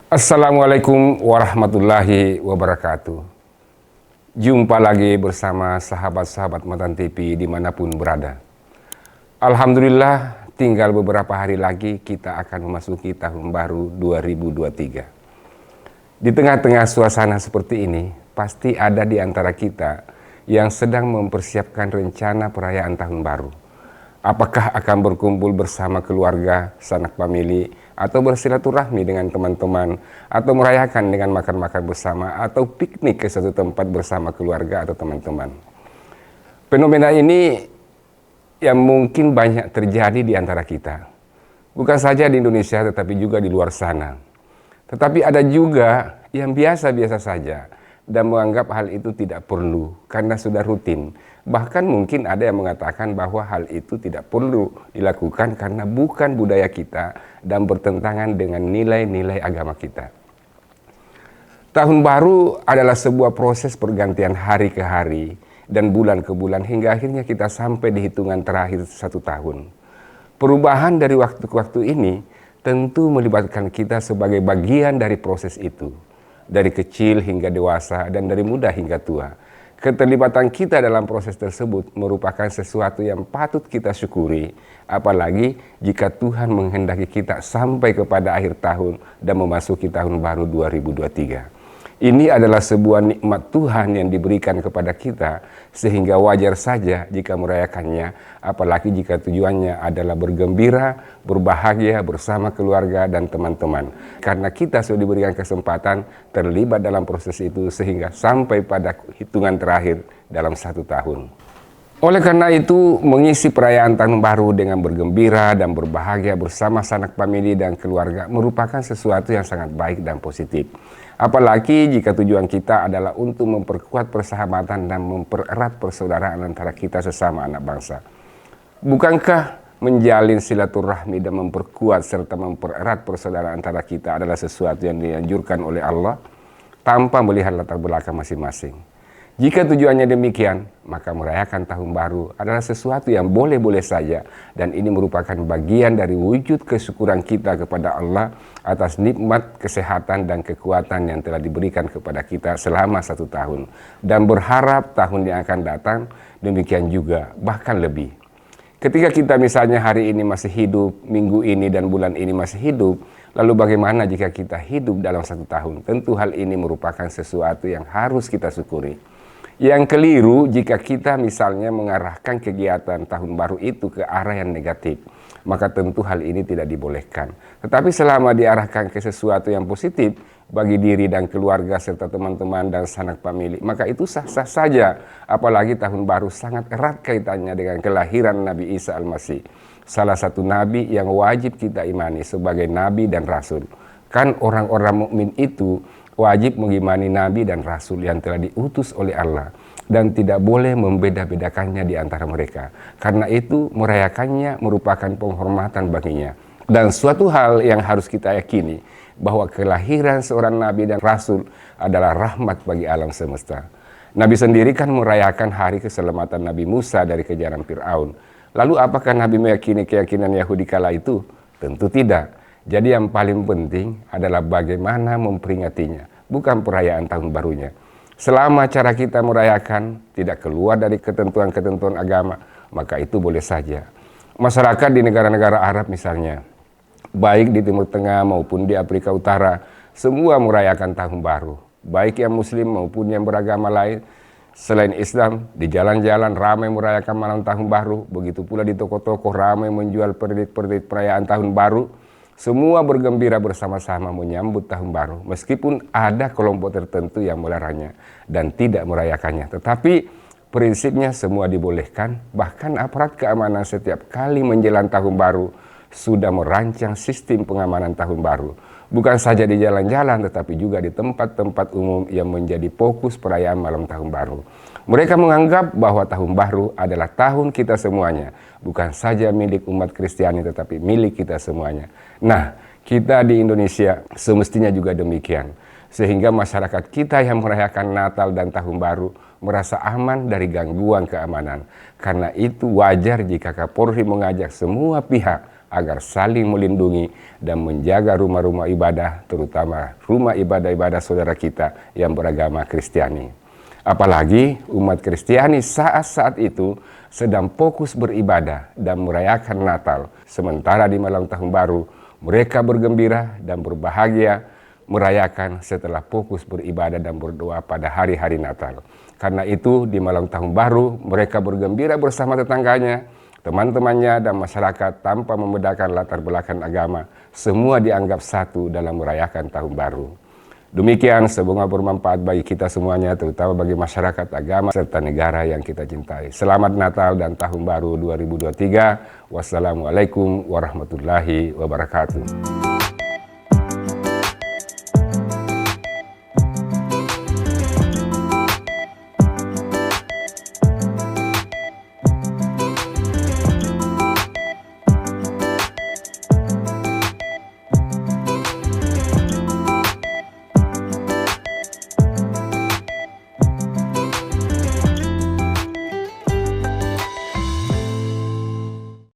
Assalamualaikum warahmatullahi wabarakatuh. Jumpa lagi bersama sahabat-sahabat Matan TV dimanapun berada. Alhamdulillah, tinggal beberapa hari lagi kita akan memasuki tahun baru 2023. Di tengah-tengah suasana seperti ini, pasti ada di antara kita yang sedang mempersiapkan rencana perayaan tahun baru. Apakah akan berkumpul bersama keluarga, sanak famili, atau bersilaturahmi dengan teman-teman, atau merayakan dengan makan-makan bersama, atau piknik ke suatu tempat bersama keluarga atau teman-teman. Fenomena ini yang mungkin banyak terjadi di antara kita. Bukan saja di Indonesia, tetapi juga di luar sana. Tetapi ada juga yang biasa-biasa saja dan menganggap hal itu tidak perlu karena sudah rutin. Bahkan mungkin ada yang mengatakan bahwa hal itu tidak perlu dilakukan karena bukan budaya kita dan bertentangan dengan nilai-nilai agama kita. Tahun baru adalah sebuah proses pergantian hari ke hari dan bulan ke bulan hingga akhirnya kita sampai di hitungan terakhir satu tahun. Perubahan dari waktu ke waktu ini tentu melibatkan kita sebagai bagian dari proses itu. Dari kecil hingga dewasa dan dari muda hingga tua. Keterlibatan kita dalam proses tersebut merupakan sesuatu yang patut kita syukuri, apalagi jika Tuhan menghendaki kita sampai kepada akhir tahun dan memasuki tahun baru 2023. Ini adalah sebuah nikmat Tuhan yang diberikan kepada kita, sehingga wajar saja jika merayakannya, apalagi jika tujuannya adalah bergembira, berbahagia bersama keluarga dan teman-teman. Karena kita sudah diberikan kesempatan terlibat dalam proses itu sehingga sampai pada hitungan terakhir dalam satu tahun. Oleh karena itu, mengisi perayaan tahun baru dengan bergembira dan berbahagia bersama sanak famili dan keluarga merupakan sesuatu yang sangat baik dan positif. Apalagi jika tujuan kita adalah untuk memperkuat persahabatan dan mempererat persaudaraan antara kita sesama anak bangsa. Bukankah menjalin silaturahmi dan memperkuat serta mempererat persaudaraan antara kita adalah sesuatu yang dianjurkan oleh Allah tanpa melihat latar belakang masing-masing? Jika tujuannya demikian, maka merayakan tahun baru adalah sesuatu yang boleh-boleh saja dan ini merupakan bagian dari wujud kesyukuran kita kepada Allah atas nikmat kesehatan dan kekuatan yang telah diberikan kepada kita selama satu tahun dan berharap tahun yang akan datang demikian juga bahkan lebih. Ketika kita misalnya hari ini masih hidup, minggu ini dan bulan ini masih hidup, lalu bagaimana jika kita hidup dalam satu tahun? Tentu hal ini merupakan sesuatu yang harus kita syukuri. Yang keliru jika kita misalnya mengarahkan kegiatan tahun baru itu ke arah yang negatif, maka tentu hal ini tidak dibolehkan. Tetapi selama diarahkan ke sesuatu yang positif bagi diri dan keluarga serta teman-teman dan sanak famili, maka itu sah-sah saja. Apalagi tahun baru sangat erat kaitannya dengan kelahiran Nabi Isa Al-Masih, salah satu nabi yang wajib kita imani sebagai nabi dan rasul. Kan orang-orang mukmin itu wajib mengimani nabi dan rasul yang telah diutus oleh Allah dan tidak boleh membeda-bedakannya di antara mereka. Karena itu merayakannya merupakan penghormatan baginya. Dan suatu hal yang harus kita yakini bahwa kelahiran seorang nabi dan rasul adalah rahmat bagi alam semesta. Nabi sendiri kan merayakan hari keselamatan Nabi Musa dari kejaran Fir'aun. Lalu apakah Nabi meyakini keyakinan Yahudi kala itu? Tentu tidak. Jadi yang paling penting adalah bagaimana memperingatinya, bukan perayaan tahun barunya. Selama cara kita merayakan tidak keluar dari ketentuan-ketentuan agama, maka itu boleh saja. Masyarakat di negara-negara Arab misalnya, baik di Timur Tengah maupun di Afrika Utara, semua merayakan tahun baru. Baik yang muslim maupun yang beragama lain. Selain Islam, di jalan-jalan ramai merayakan malam tahun baru. Begitu pula di toko-toko ramai menjual perdik-perdik perayaan tahun baru. Semua bergembira bersama-sama menyambut tahun baru, meskipun ada kelompok tertentu yang melarangnya dan tidak merayakannya. Tetapi prinsipnya semua dibolehkan, bahkan aparat keamanan setiap kali menjelang tahun baru sudah merancang sistem pengamanan tahun baru. Bukan saja di jalan-jalan, tetapi juga di tempat-tempat umum yang menjadi fokus perayaan malam tahun baru. Mereka menganggap bahwa tahun baru adalah tahun kita semuanya, bukan saja milik umat Kristiani tetapi milik kita semuanya. Nah, kita di Indonesia semestinya juga demikian. Sehingga masyarakat kita yang merayakan Natal dan Tahun Baru merasa aman dari gangguan keamanan. Karena itu wajar jika Kapolri mengajak semua pihak agar saling melindungi dan menjaga rumah-rumah ibadah, terutama rumah ibadah-ibadah saudara kita yang beragama Kristiani. Apalagi umat Kristiani saat-saat itu sedang fokus beribadah dan merayakan Natal, sementara di malam tahun baru mereka bergembira dan berbahagia merayakan setelah fokus beribadah dan berdoa pada hari-hari Natal. Karena itu di malam tahun baru mereka bergembira bersama tetangganya, teman-temannya dan masyarakat tanpa membedakan latar belakang agama. Semua dianggap satu dalam merayakan tahun baru. Demikian, semoga bermanfaat bagi kita semuanya, terutama bagi masyarakat, agama, serta negara yang kita cintai. Selamat Natal dan Tahun Baru 2023. Wassalamualaikum warahmatullahi wabarakatuh.